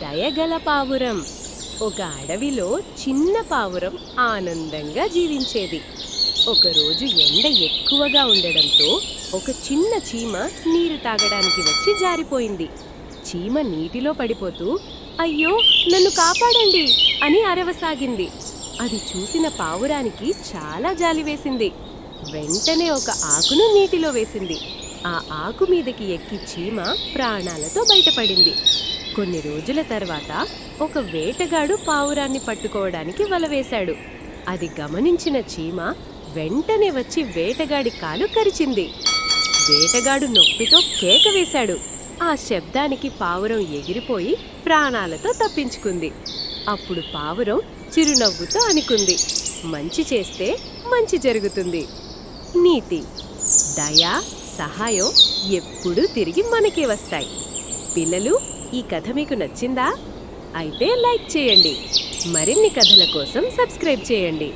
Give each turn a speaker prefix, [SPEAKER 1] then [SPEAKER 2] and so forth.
[SPEAKER 1] దయగల పావురం. ఒక అడవిలో చిన్న పావురం ఆనందంగా జీవించేది. ఒకరోజు ఎండ ఎక్కువగా ఉండడంతో ఒక చిన్న చీమ నీరు తాగడానికి వచ్చి జారిపోయింది. చీమ నీటిలో పడిపోతూ అయ్యో నన్ను కాపాడండి అని అరవసాగింది. అది చూసిన పావురానికి చాలా జాలివేసింది. వెంటనే ఒక ఆకును నీటిలో వేసింది. ఆ ఆకు మీదకి ఎక్కి చీమ ప్రాణాలతో బయటపడింది. కొన్ని రోజుల తర్వాత ఒక వేటగాడు పావురాన్ని పట్టుకోవడానికి వల వేశాడు. అది గమనించిన చీమ వెంటనే వచ్చి వేటగాడి కాలు కరిచింది. వేటగాడు నొప్పితో కేక వేశాడు. ఆ శబ్దానికి పావురం ఎగిరిపోయి ప్రాణాలతో తప్పించుకుంది. అప్పుడు పావురం చిరునవ్వుతో అనుకుంది, మంచి చేస్తే మంచి జరుగుతుంది. నీతి: దయ, సహాయం ఎప్పుడూ తిరిగి మనకే వస్తాయి. పిల్లలు, ఈ కథ మీకు నచ్చిందా? అయితే లైక్ చేయండి. మరిన్ని కథల కోసం సబ్స్క్రైబ్ చేయండి.